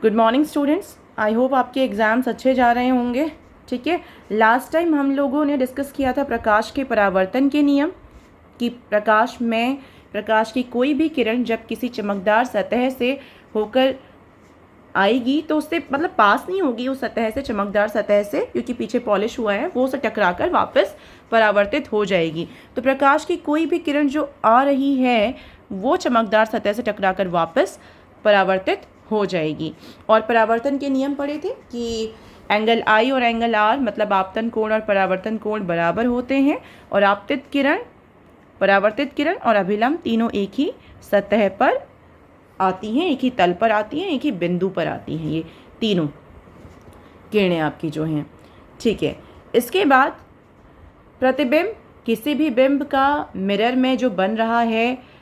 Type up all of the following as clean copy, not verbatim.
Good morning students, I hope आपके exams अच्छे जा रहे होंगे। ठीक है, लास्ट टाइम हम लोगों ने डिस्कस किया था प्रकाश के परावर्तन के नियम कि प्रकाश की कोई भी किरण जब किसी चमकदार सतह से होकर आएगी तो उससे मतलब पास नहीं होगी उस सतह से, चमकदार सतह से, क्योंकि पीछे पॉलिश हुआ है, वो उसे टकराकर वापस परावर्तित हो जाएगी। तो प्रकाश की कोई भी किरण जो आ रही है वो चमकदार सतह से टकराकर वापस परावर्तित हो जाएगी। और परावर्तन के नियम पढ़े थे कि एंगल आई और एंगल आर मतलब आपतन कोण और परावर्तन कोण बराबर होते हैं, और आपतित किरण, परावर्तित किरण और अभिलंब तीनों एक ही सतह पर आती हैं, एक ही तल पर आती हैं, एक ही बिंदु पर आती हैं, ये तीनों किरणें आपकी जो हैं। ठीक है, इसके बाद प्रतिबिंब, किसी भी बिंब का मिरर में जो बन रहा है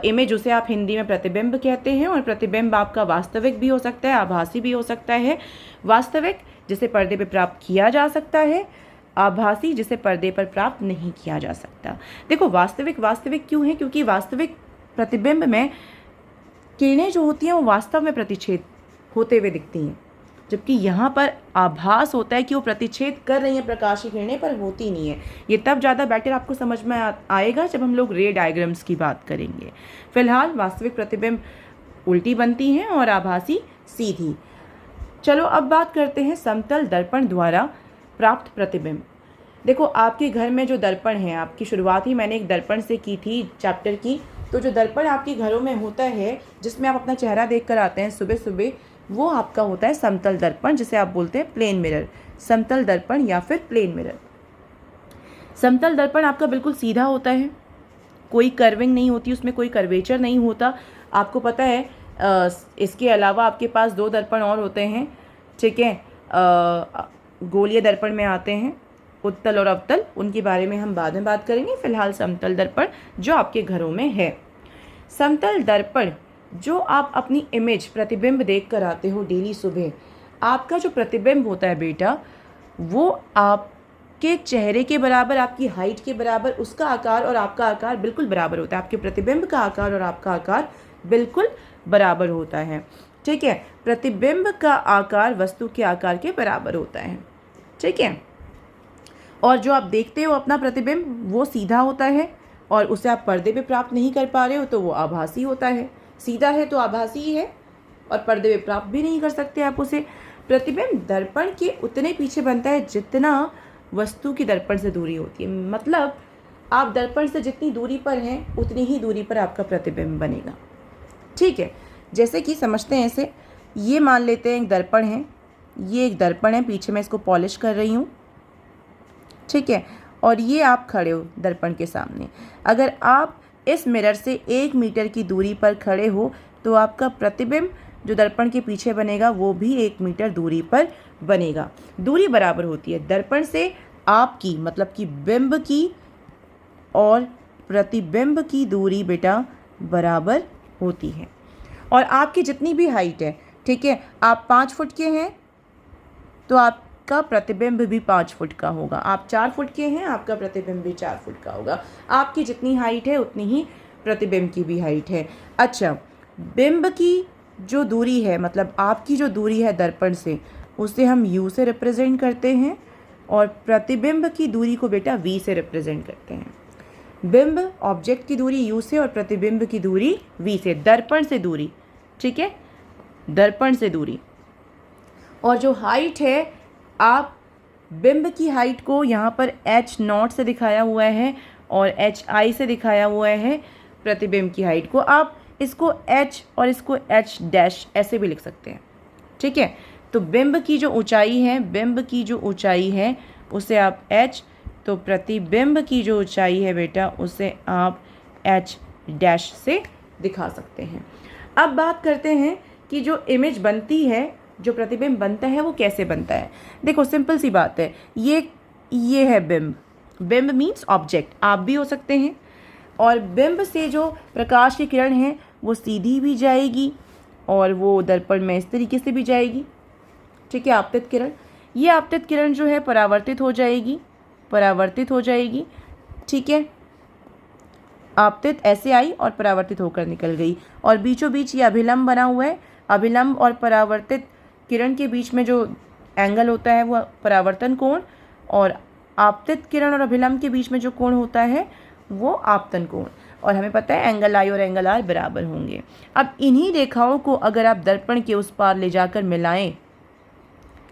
इमेज, उसे आप हिंदी में प्रतिबिंब कहते हैं। और प्रतिबिंब आपका वास्तविक भी हो सकता है, आभासी भी हो सकता है। वास्तविक जिसे पर्दे पर प्राप्त किया जा सकता है, आभासी जिसे पर्दे पर प्राप्त नहीं किया जा सकता। देखो वास्तविक क्यों है? क्योंकि वास्तविक प्रतिबिंब में किरणें जो होती हैं वो वास्तव में प्रतिच्छेद होते हुए दिखती हैं, जबकि यहाँ पर आभास होता है कि वो प्रतिच्छेद कर रही हैं प्रकाश की किरणें, पर होती नहीं है। ये तब ज़्यादा बेटर आपको समझ में आएगा जब हम लोग रे डायग्राम्स की बात करेंगे। फिलहाल वास्तविक प्रतिबिंब उल्टी बनती हैं और आभासी सीधी। चलो अब बात करते हैं समतल दर्पण द्वारा प्राप्त प्रतिबिंब। देखो आपके घर में जो दर्पण है, आपकी शुरुआत ही मैंने एक दर्पण से की थी चैप्टर की। तो जो दर्पण आपके घरों में होता है जिसमें आप अपना चेहरा देख कर आते हैं सुबह सुबह, वो आपका होता है समतल दर्पण, जिसे आप बोलते हैं प्लेन मिरर। समतल दर्पण या फिर प्लेन मिरर। समतल दर्पण आपका बिल्कुल सीधा होता है, कोई कर्विंग नहीं होती, उसमें कोई कर्वेचर नहीं होता। आपको पता है इसके अलावा आपके पास दो दर्पण और होते हैं। ठीक है, गोलीय दर्पण में आते हैं, उत्तल और अवतल, उनके बारे में हम बाद में बात करेंगे। फिलहाल समतल दर्पण जो आपके घरों में है। समतल दर्पण जो आप अपनी इमेज प्रतिबिंब देख कर आते हो डेली सुबह, आपका जो प्रतिबिंब होता है बेटा, वो आपके चेहरे के बराबर, आपकी हाइट के बराबर, उसका आकार और आपका आकार बिल्कुल बराबर होता है। आपके प्रतिबिंब का आकार और आपका आकार बिल्कुल बराबर होता है। ठीक है, प्रतिबिंब का आकार वस्तु के आकार के बराबर होता है। ठीक है, और जो आप देखते हो अपना प्रतिबिंब वो सीधा होता है, और उसे आप पर्दे पे प्राप्त नहीं कर पा रहे हो तो वो आभासी होता है। सीधा है तो आभासी ही है, और पर्दे पे प्राप्त भी नहीं कर सकते आप उसे। प्रतिबिंब दर्पण के उतने पीछे बनता है जितना वस्तु की दर्पण से दूरी होती है। मतलब आप दर्पण से जितनी दूरी पर हैं उतनी ही दूरी पर आपका प्रतिबिंब बनेगा। ठीक है, जैसे कि समझते हैं इसे, ये मान लेते हैं एक दर्पण है, ये एक दर्पण है, पीछे मैं इसको पॉलिश कर रही हूँ। ठीक है, और ये आप खड़े हो दर्पण के सामने। अगर आप इस मिरर से 1 मीटर की दूरी पर खड़े हो तो आपका प्रतिबिंब जो दर्पण के पीछे बनेगा वो भी 1 मीटर दूरी पर बनेगा। दूरी बराबर होती है दर्पण से आपकी, मतलब कि बिंब की और प्रतिबिंब की दूरी बेटा बराबर होती है। और आपकी जितनी भी हाइट है, ठीक है, आप 5 फुट के हैं तो आपका प्रतिबिंब भी 5 फुट का होगा। आप 4 फुट के हैं, आपका प्रतिबिंब भी 4 फुट का होगा। आपकी जितनी हाइट है उतनी ही प्रतिबिंब की भी हाइट है। अच्छा, बिंब की जो दूरी है, मतलब आपकी जो दूरी है दर्पण से, उसे हम u से रिप्रेजेंट करते हैं, और प्रतिबिंब की दूरी को बेटा v से रिप्रेजेंट करते हैं। बिंब ऑब्जेक्ट की दूरी u से और प्रतिबिंब की दूरी v से, दर्पण से दूरी। ठीक है, दर्पण से दूरी। और जो हाइट है, आप बिंब की हाइट को यहाँ पर h0 से दिखाया हुआ है और hi से दिखाया हुआ है। प्रतिबिंब की हाइट को आप इसको h और इसको h डैश ऐसे भी लिख सकते हैं। ठीक है, तो बिंब की जो ऊंचाई है, बिंब की जो ऊंचाई है उसे आप h, तो प्रतिबिंब की जो ऊंचाई है बेटा उसे आप h डैश से दिखा सकते हैं। अब बात करते हैं कि जो इमेज बनती है, जो प्रतिबिंब बनता है वो कैसे बनता है। देखो सिंपल सी बात है, ये है बिंब। बिंब मीन्स ऑब्जेक्ट, आप भी हो सकते हैं। और बिंब से जो प्रकाश की किरण है वो सीधी भी जाएगी और वो दर्पण में इस तरीके से भी जाएगी। ठीक है, आपतित किरण, ये आपतित किरण जो है परावर्तित हो जाएगी, परावर्तित हो जाएगी। ठीक है, आपतित ऐसे आई और परावर्तित होकर निकल गई, और बीचों बीच ये अभिलंब बना हुआ है, अभिलंब और परावर्तित किरण के बीच में जो एंगल होता है वो परावर्तन कोण, और आपतित किरण और अभिलंब के बीच में जो कोण होता है वो आपतन कोण। और हमें पता है एंगल आई और एंगल आर बराबर होंगे। अब इन्हीं रेखाओं को अगर आप दर्पण के उस पार ले जाकर मिलाएं,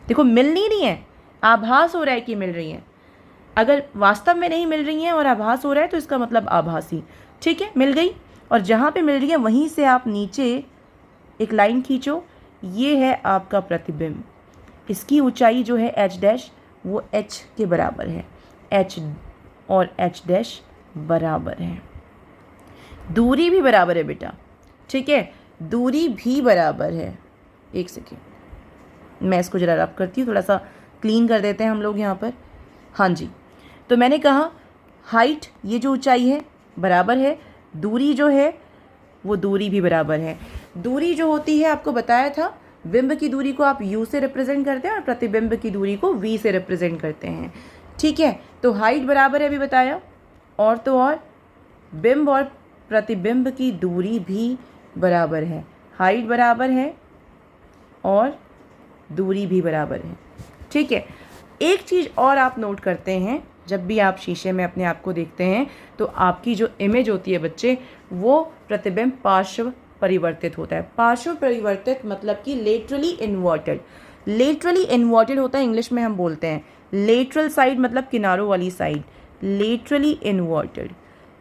देखो मिल नहीं रही हैं, आभास हो रहा है कि मिल रही हैं। अगर वास्तव में नहीं मिल रही हैं और आभास हो रहा है तो इसका मतलब आभासी। ठीक है, मिल गई। और जहाँ पे मिल रही है वहीं से आप नीचे एक लाइन खींचो, ये है आपका प्रतिबिंब। इसकी ऊंचाई जो है एच डैश वो एच के बराबर है, एच और एच डैश बराबर है। दूरी भी बराबर है बेटा, ठीक है, दूरी भी बराबर है। एक सेकेंड मैं इसको जरा रब करती हूँ, थोड़ा सा क्लीन कर देते हैं हम लोग यहाँ पर। हाँ जी, तो मैंने कहा हाइट, ये जो ऊंचाई है बराबर है, दूरी जो है वो दूरी भी बराबर है। दूरी जो होती है आपको बताया था, बिंब की दूरी को आप u से रिप्रेजेंट करते हैं और प्रतिबिंब की दूरी को v से रिप्रेजेंट करते हैं। ठीक है, तो हाइट बराबर है अभी बताया, और तो और बिंब और प्रतिबिंब की दूरी भी बराबर है। हाइट बराबर है और दूरी भी बराबर है। ठीक है, एक चीज़ और आप नोट करते हैं, जब भी आप शीशे में अपने आप को देखते हैं तो आपकी जो इमेज होती है बच्चे, वो प्रतिबिंब पार्श्व परिवर्तित होता है। पार्श्व परिवर्तित मतलब कि लेटरली इन्वर्टेड। लेटरली इन्वर्टेड होता है, इंग्लिश में हम बोलते हैं लेटरल साइड, मतलब किनारों वाली side. Laterally inverted,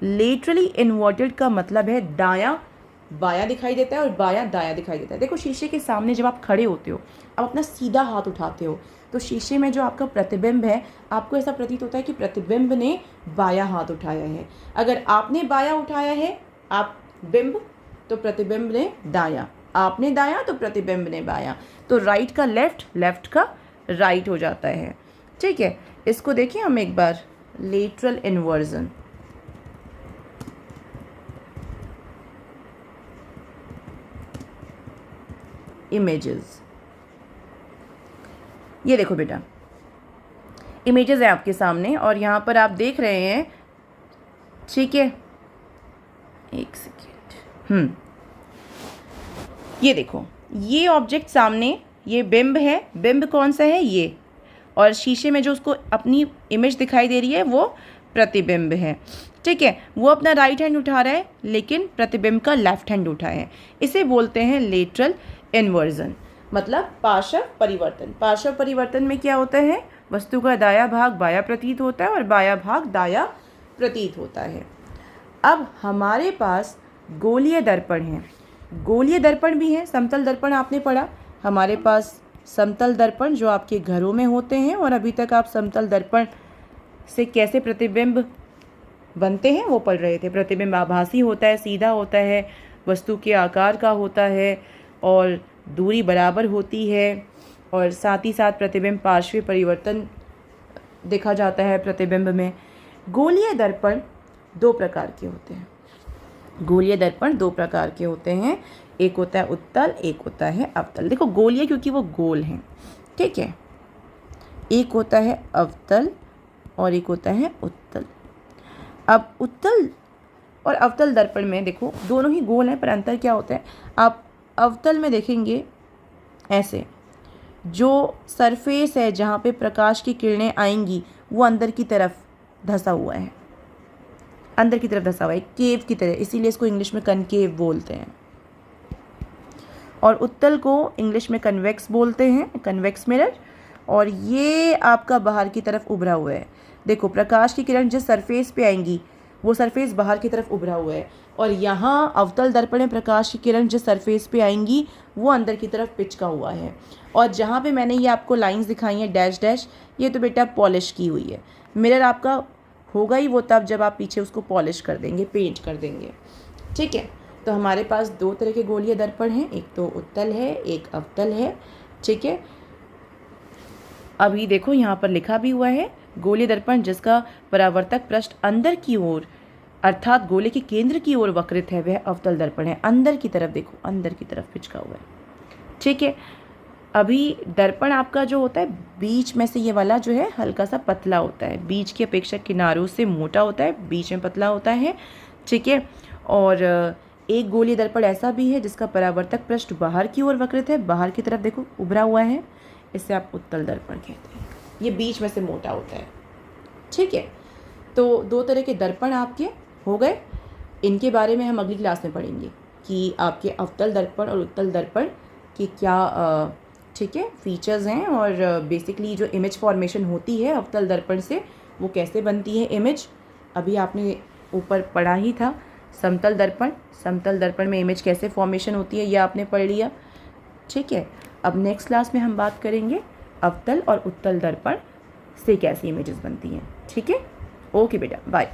laterally inverted का मतलब है दायां बायां दिखाई देता है और बायां दायां दिखाई देता है। देखो शीशे के सामने जब आप खड़े होते हो, आप अपना सीधा हाथ उठाते हो तो शीशे में जो आपका प्रतिबिंब है, आपको ऐसा प्रतीत होता है कि प्रतिबिंब ने बायां हाथ उठाया है। अगर आपने बायां उठाया है, आप बिंब, तो प्रतिबिंब ने दायां, आपने दायां तो प्रतिबिंब ने बायां। तो राइट का लेफ्ट, लेफ्ट का राइट हो जाता है। ठीक है, इसको देखिए हम एक बार, लेटरल इन्वर्जन। इमेजेस, ये देखो बेटा इमेजेस है आपके सामने और यहाँ पर आप देख रहे हैं। ठीक है, एक सेकेंड, ये देखो ये ऑब्जेक्ट सामने, ये बिंब है। बिंब कौन सा है? ये। और शीशे में जो उसको अपनी इमेज दिखाई दे रही है वो प्रतिबिंब है। ठीक है, वो अपना राइट हैंड उठा रहा है लेकिन प्रतिबिंब का लेफ्ट हैंड उठा है। इसे बोलते हैं लेटरल इन्वर्जन, मतलब पार्श्व परिवर्तन। पार्श्व परिवर्तन में क्या होता है? वस्तु का दायां भाग बायां प्रतीत होता है और बायां भाग दायां प्रतीत होता है। अब हमारे पास गोलीय दर्पण है, गोलीय दर्पण भी है, समतल दर्पण आपने पढ़ा। हमारे पास समतल दर्पण जो आपके घरों में होते हैं, और अभी तक आप समतल दर्पण से कैसे प्रतिबिंब बनते हैं वो पढ़ रहे थे। प्रतिबिंब आभासी होता है, सीधा होता है, वस्तु के आकार का होता है और दूरी बराबर होती है, और साथ ही साथ प्रतिबिंब पार्श्व परिवर्तन देखा जाता है प्रतिबिंब में। गोलीय दर्पण दो प्रकार के होते हैं। गोलीय दर्पण दो प्रकार के होते हैं, एक होता है उत्तल, एक होता है अवतल। देखो गोलीय क्योंकि वो गोल हैं, ठीक है। एक होता है अवतल और एक होता है उत्तल। अब उत्तल और अवतल दर्पण में देखो दोनों ही गोल हैं, पर अंतर क्या होता है? आप अवतल में देखेंगे ऐसे, जो सरफेस है जहाँ पे प्रकाश की किरणें आएंगी वो अंदर की तरफ धंसा हुआ है, अंदर की तरफ धंसा हुआ है, केव की तरह, इसीलिए इसको इंग्लिश में कनकेव बोलते हैं। और उत्तल को इंग्लिश में कन्वेक्स बोलते हैं, कन्वेक्स मिरर। और ये आपका बाहर की तरफ उभरा हुआ है। देखो प्रकाश की किरण जिस सरफेस पे आएंगी वो सरफेस बाहर की तरफ उभरा हुआ है, और यहाँ अवतल दर्पण में प्रकाश की किरण जिस सरफेस पे आएंगी वो अंदर की तरफ पिचका हुआ है। और जहाँ पे मैंने ये आपको लाइंस दिखाई हैं डैश डैश, ये तो बेटा पॉलिश की हुई है। मिरर आपका होगा ही वो तब जब आप पीछे उसको पॉलिश कर देंगे, पेंट कर देंगे। ठीक है, तो हमारे पास दो तरह के गोलीय दर्पण हैं, एक तो उत्तल है, एक अवतल है। ठीक है, अभी देखो यहाँ पर लिखा भी हुआ है, गोलीय दर्पण जिसका परावर्तक पृष्ठ अंदर की ओर अर्थात गोले के केंद्र की ओर वक्रित है वह अवतल दर्पण है। अंदर की तरफ देखो, अंदर की तरफ पिचका हुआ है। ठीक है, अभी दर्पण आपका जो होता है बीच में से ये वाला जो है हल्का सा पतला होता है, बीच की अपेक्षा किनारों से मोटा होता है, बीच में पतला होता है। ठीक है, और एक गोलीय दर्पण ऐसा भी है जिसका परावर्तक पृष्ठ बाहर की ओर वक्रित है, बाहर की तरफ देखो उभरा हुआ है, इसे आप उत्तल दर्पण कहते हैं। ये बीच में से मोटा होता है, ठीक है। तो दो तरह के दर्पण आपके हो गए, इनके बारे में हम अगली क्लास में पढ़ेंगे कि आपके अवतल दर्पण और उत्तल दर्पण की क्या ठीक है फीचर्स हैं, और बेसिकली जो इमेज फॉर्मेशन होती है अवतल दर्पण से वो कैसे बनती है इमेज। अभी आपने ऊपर पढ़ा ही था समतल दर्पण, समतल दर्पण में इमेज कैसे फॉर्मेशन होती है ये आपने पढ़ लिया, ठीक है। अब नेक्स्ट क्लास में हम बात करेंगे अवतल और उत्तल दर्पण से कैसी इमेजेस बनती हैं, ठीक है। ओके बेटा, बाय।